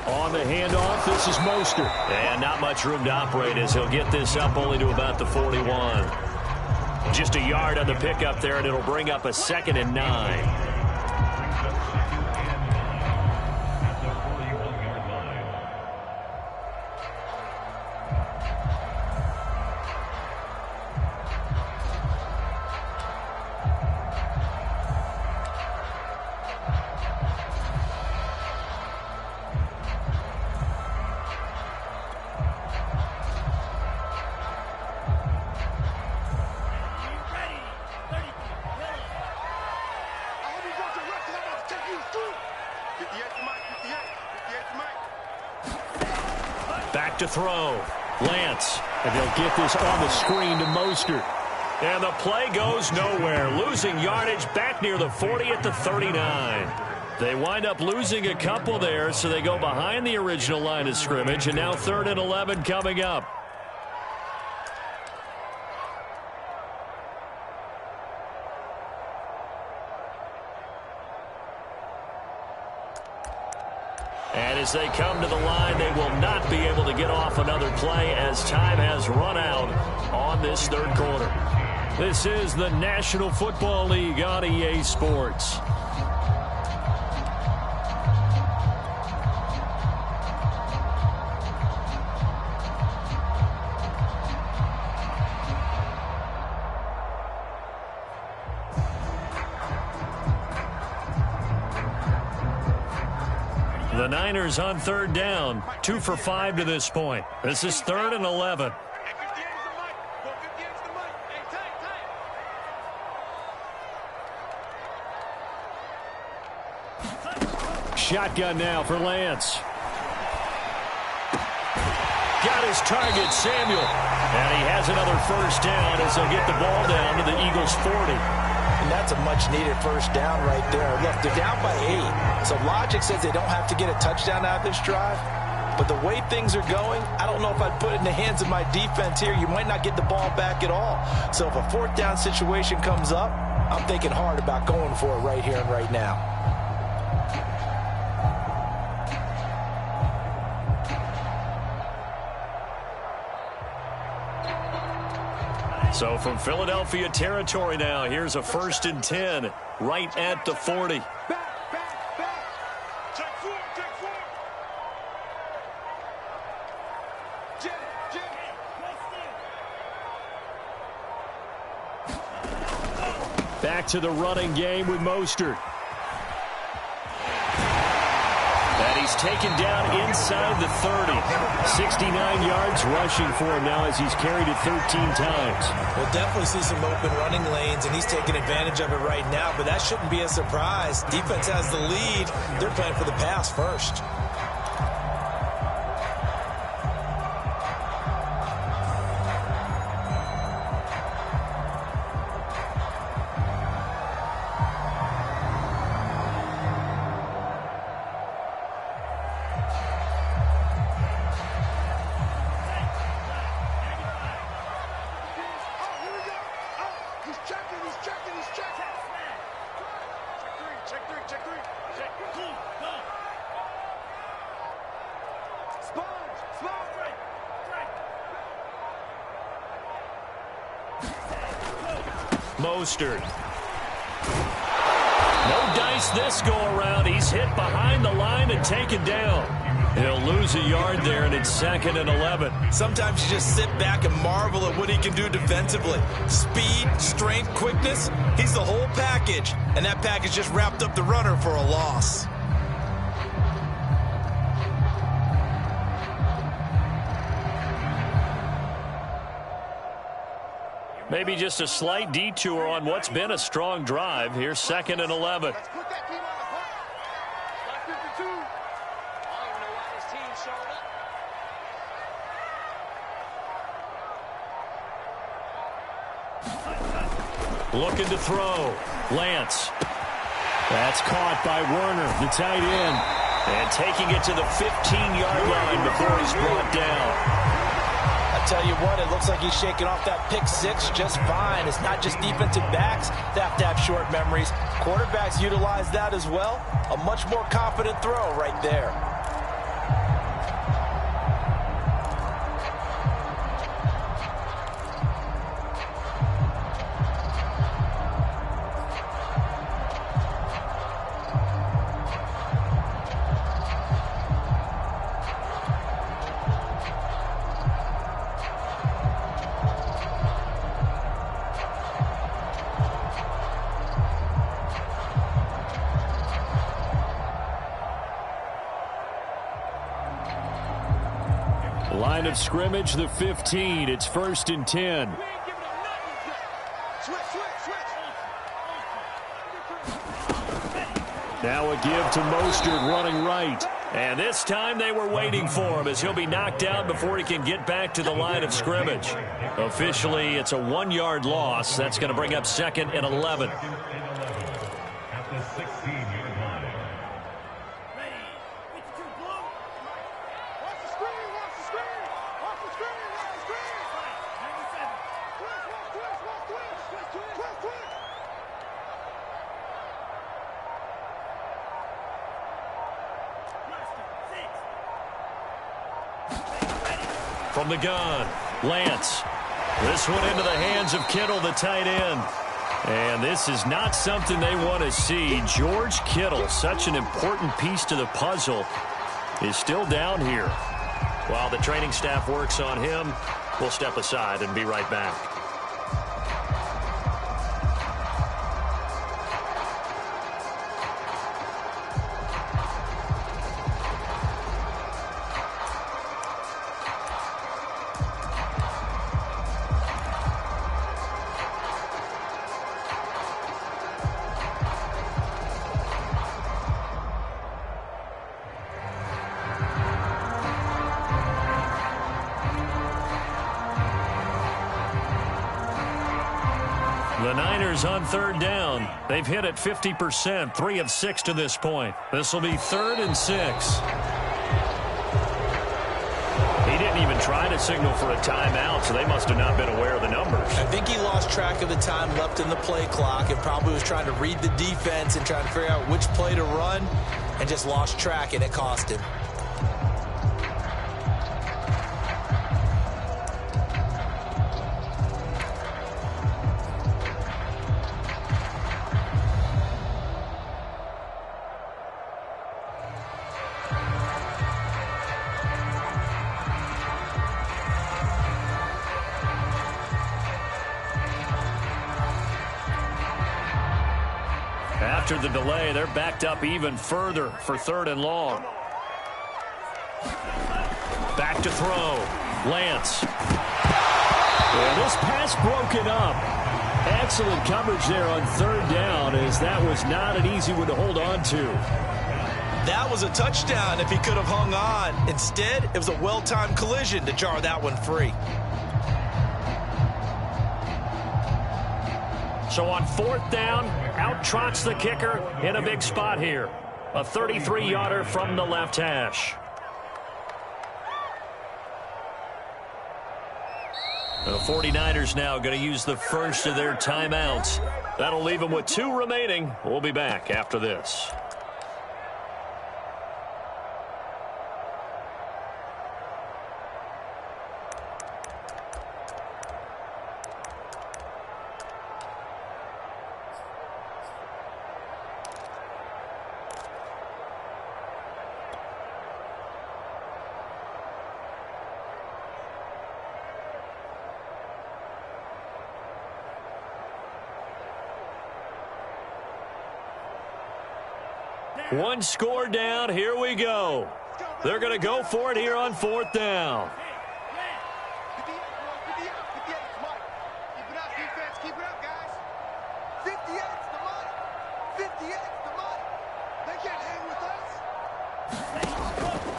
On the handoff, this is Mostert. And not much room to operate as he'll get this up only to about the 41. Just a yard on the pickup there, and it'll bring up a 2nd and 9. Back to throw. Lance. And they'll get this on the screen to Mostert. And the play goes nowhere. Losing yardage back near the 40 at the 39. They wind up losing a couple there, so they go behind the original line of scrimmage, and now 3rd and 11 coming up. And as they come to the line, they will not be able to get off another play as time has run out on this 3rd quarter. This is the National Football League on EA Sports. The Niners on 3rd down, 2 for 5 to this point. This is 3rd and 11. Shotgun now for Lance. Got his target, Samuel. And he has another 1st down as they'll get the ball down to the Eagles' 40. And that's a much-needed 1st down right there. Look, they're down by 8. So logic says they don't have to get a touchdown out of this drive. But the way things are going, I don't know if I'd put it in the hands of my defense here. You might not get the ball back at all. So if a 4th down situation comes up, I'm thinking hard about going for it right here and right now. So from Philadelphia territory now, here's a 1st and 10 right at the 40. Back to the running game with Mostert. And he's taken down inside the 30. 69 yards rushing for him now as he's carried it 13 times. We'll definitely see some open running lanes, and he's taking advantage of it right now, but that shouldn't be a surprise. Defense has the lead. They're playing for the pass first. Mostert. No dice this go around. He's hit behind the line and taken down. He'll lose a yard there, and it's 2nd and 11. Sometimes you just sit back and marvel at what he can do defensively. Speed, strength, quickness, he's the whole package. And that package just wrapped up the runner for a loss. Maybe just a slight detour on what's been a strong drive. Here's 2nd and 11. Let's put that team on the clock. Slide 52. I don't even know why this team showed up. Looking to throw. Lance. That's caught by Werner, the tight end. And taking it to the 15-yard line before he's brought down. I tell you what, it looks like he's shaking off that pick 6 just fine. It's not just defensive backs that have to have short memories. Quarterbacks utilize that as well. A much more confident throw right there. Line of scrimmage, the 15. It's 1st and 10. Now a give to Mostert running right. And this time they were waiting for him as he'll be knocked down before he can get back to the line of scrimmage. Officially, it's a 1-yard loss. That's going to bring up 2nd and 11. At the 16-yard line. From the gun, Lance. This one into the hands of Kittle, the tight end. And this is not something they want to see. George Kittle, such an important piece to the puzzle, is still down here. While the training staff works on him, we'll step aside and be right back. The Niners on 3rd down. They've hit it 50%, 3 of 6 to this point. This will be 3rd and 6. He didn't even try to signal for a timeout, so they must have not been aware of the numbers. I think he lost track of the time left in the play clock and probably was trying to read the defense and trying to figure out which play to run and just lost track, and it cost him. After the delay, they're backed up even further for 3rd and long. Back to throw. Lance. And this pass broken up. Excellent coverage there on 3rd down, as that was not an easy one to hold on to. That was a touchdown if he could have hung on. Instead, it was a well-timed collision to jar that one free. So on 4th down, out trots the kicker in a big spot here. A 33-yarder from the left hash. The 49ers now going to use the first of their timeouts. That'll leave them with 2 remaining. We'll be back after this. One score down. Here we go. They're going to go for it here on 4th down.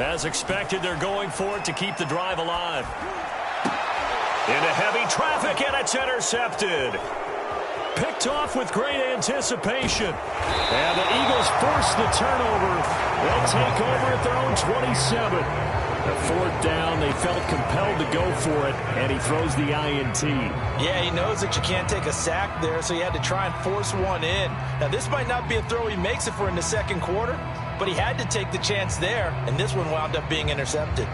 As expected, they're going for it to keep the drive alive. Into heavy traffic, and it's intercepted. Picked off with great anticipation. And the Eagles force the turnover. They'll take over at their own 27. The 4th down, they felt compelled to go for it, and he throws the INT. Yeah, he knows that you can't take a sack there, so he had to try and force one in. Now, this might not be a throw he makes if we're in the 2nd quarter, but he had to take the chance there, and this one wound up being intercepted.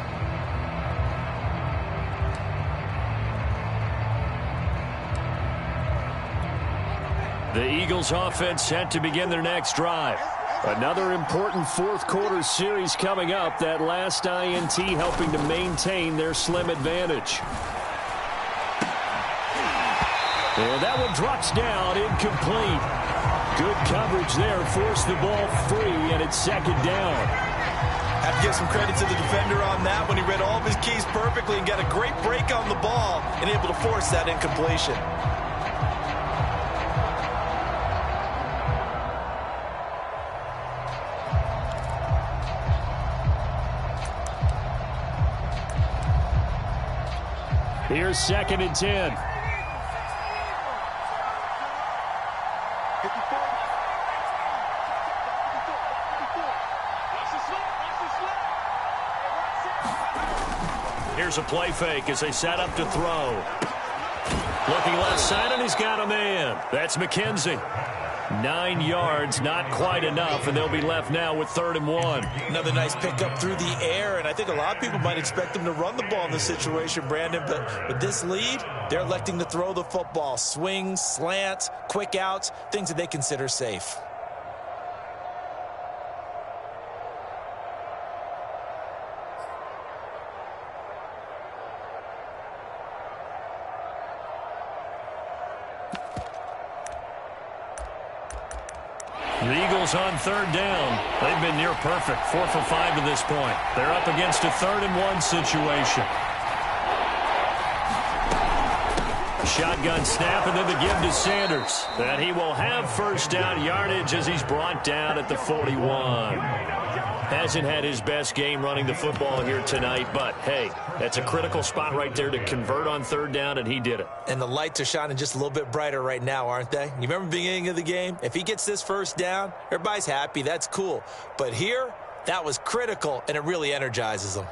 The Eagles offense set to begin their next drive. Another important 4th quarter series coming up. That last INT helping to maintain their slim advantage. And that one drops down, incomplete. Good coverage there, forced the ball free, and it's 2nd down. Have to give some credit to the defender on that when he read all of his keys perfectly and got a great break on the ball and able to force that incompletion. Here's 2nd and 10. Here's a play fake as they set up to throw. Looking left side, and he's got a man. That's McKenzie. 9 yards, not quite enough, and they'll be left now with 3rd and 1. Another nice pickup through the air, and I think a lot of people might expect them to run the ball in this situation, Brandon, but with this lead, they're electing to throw the football. Swings, slants, quick outs, things that they consider safe. The Eagles on 3rd down. They've been near perfect, 4 for 5 to this point. They're up against a 3rd and 1 situation. Shotgun snap, and then the give to Sanders. And he will have 1st down yardage as he's brought down at the 41. Hasn't had his best game running the football here tonight, but hey, that's a critical spot right there to convert on 3rd down, and he did it. And the lights are shining just a little bit brighter right now, aren't they? You remember the beginning of the game? If he gets this 1st down, everybody's happy. That's cool. But here, that was critical, and it really energizes them.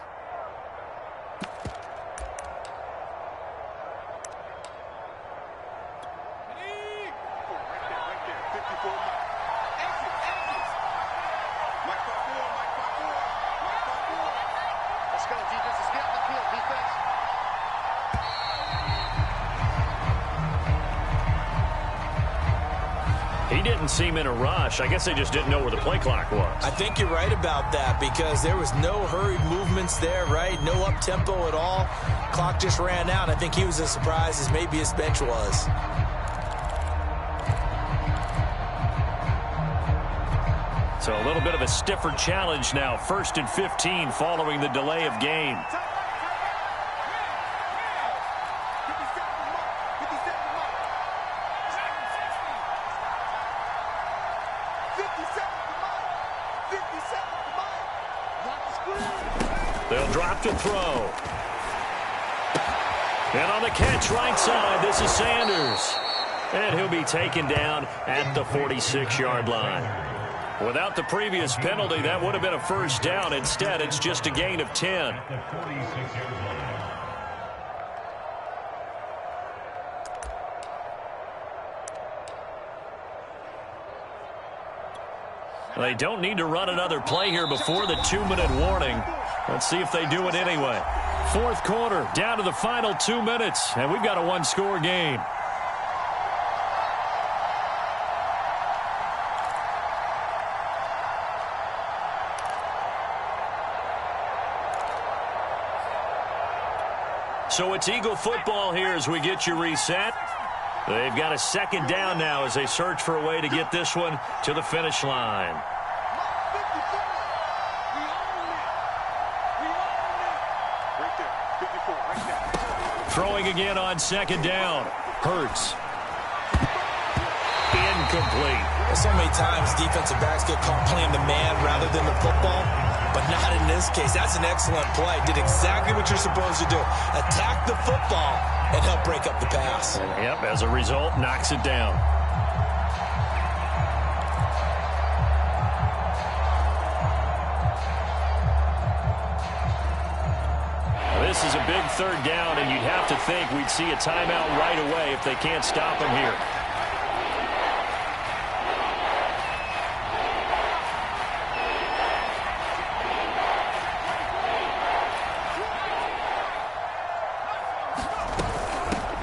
He didn't seem in a rush. I guess they just didn't know where the play clock was. I think you're right about that because there was no hurried movements there, right? No up-tempo at all. Clock just ran out. I think he was as surprised as maybe his bench was. So a little bit of a stiffer challenge now. 1st and 15 following the delay of game. They'll drop to throw. And on the catch right side, this is Sanders. And he'll be taken down at the 46-yard line. Without the previous penalty, that would have been a 1st down. Instead, it's just a gain of 10. They don't need to run another play here before the 2-minute warning. Let's see if they do it anyway. 4th quarter, down to the final 2 minutes, and we've got a 1-score game. So it's Eagle football here as we get you reset. They've got a 2nd down now as they search for a way to get this one to the finish line. Throwing again on 2nd down. Hurts. Incomplete. So many times defensive backs get caught playing the man rather than the football, but not in this case. That's an excellent play. Did exactly what you're supposed to do. Attack the football and help break up the pass. Yep, as a result, knocks it down. This is a big 3rd down, and you'd have to think we'd see a timeout right away if they can't stop him here.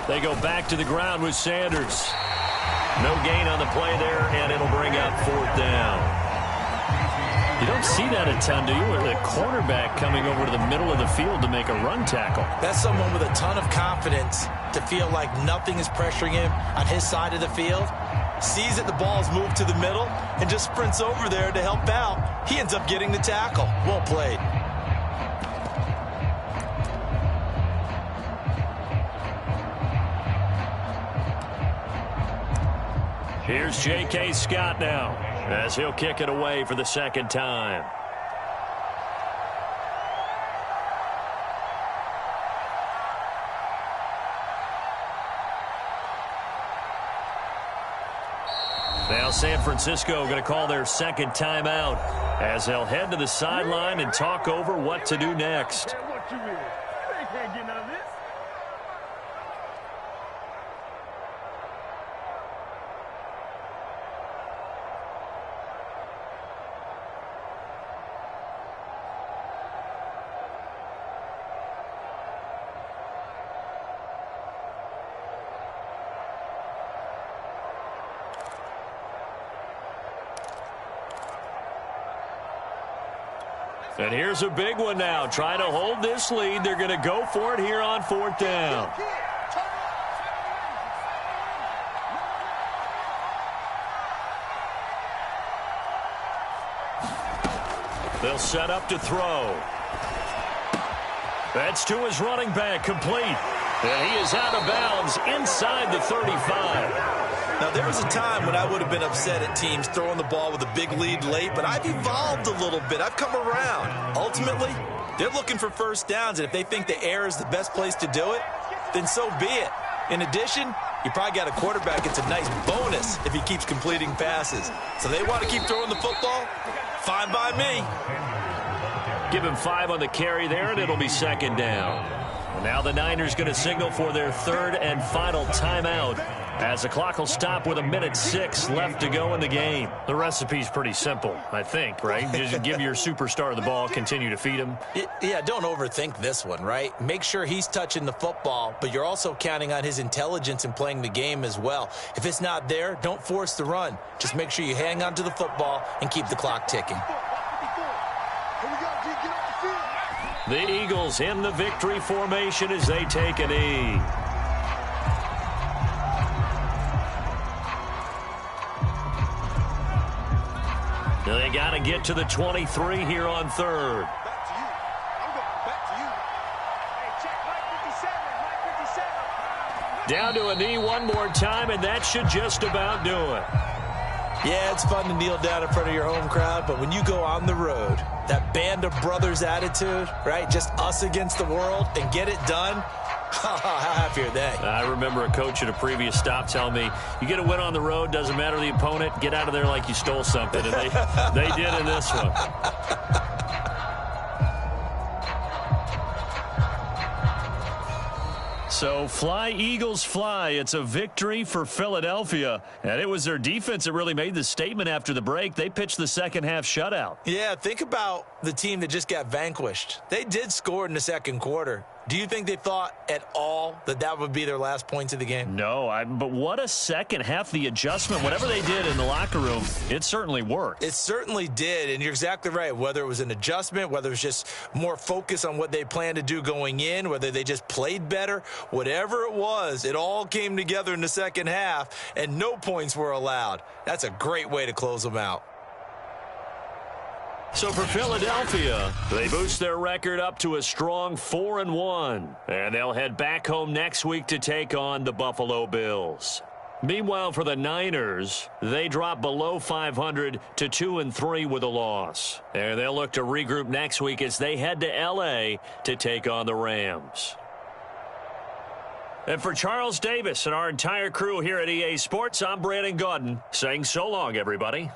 They go back to the ground with Sanders. No gain on the play there, and it'll bring up 4th down. You don't see that a ton, do you? With a cornerback coming over to the middle of the field to make a run tackle. That's someone with a ton of confidence to feel like nothing is pressuring him on his side of the field. Sees that the ball's moved to the middle and just sprints over there to help out. He ends up getting the tackle. Well played. Here's J.K. Scott now as he'll kick it away for the 2nd time. Now San Francisco going to call their second timeout as they'll head to the sideline and talk over what to do next. What you mean? They can't get none of this. And here's a big one now. Trying to hold this lead. They're going to go for it here on fourth down. They'll set up to throw. That's to his running back, complete. And he is out of bounds inside the 35. Now, there was a time when I would have been upset at teams throwing the ball with a big lead late, but I've evolved a little bit. I've come around. Ultimately, they're looking for first downs, and if they think the air is the best place to do it, then so be it. In addition, you probably got a quarterback. It's a nice bonus if he keeps completing passes. So they want to keep throwing the football? Fine by me. Give him 5 on the carry there, and it'll be second down. Well, now the Niners going to signal for their third and final timeout, as the clock will stop with 1:06 left to go in the game. The recipe's pretty simple, I think, right? Just give your superstar the ball, continue to feed him. Yeah, don't overthink this one, right? Make sure he's touching the football, but you're also counting on his intelligence in playing the game as well. If it's not there, don't force the run. Just make sure you hang on to the football and keep the clock ticking. The Eagles in the victory formation as they take a knee. They got to get to the 23 here on third. Back to you. I'm going back to you. Hey, check Mike 57. Mike 57. Down to a knee one more time, and that should just about do it. Yeah, it's fun to kneel down in front of your home crowd, but when you go on the road, that band of brothers attitude, right, just us against the world, and get it done, how happy are they? I remember a coach at a previous stop telling me, you get a win on the road, doesn't matter the opponent, get out of there like you stole something. And they did in this one. So fly, Eagles, fly. It's a victory for Philadelphia. And it was their defense that really made the statement after the break. They pitched the second half shutout. Yeah, think about the team that just got vanquished. They did score in the second quarter. Do you think they thought at all that that would be their last points of the game? No, but what a second half. The adjustment, whatever they did in the locker room, it certainly worked. It certainly did, and you're exactly right. Whether it was an adjustment, whether it was just more focus on what they planned to do going in, whether they just played better, whatever it was, it all came together in the second half, and no points were allowed. That's a great way to close them out. So for Philadelphia, they boost their record up to a strong 4-1. And they'll head back home next week to take on the Buffalo Bills. Meanwhile, for the Niners, they drop below 500 to 2-3 with a loss. And they'll look to regroup next week as they head to L.A. to take on the Rams. And for Charles Davis and our entire crew here at EA Sports, I'm Brandon Gaudin saying so long, everybody.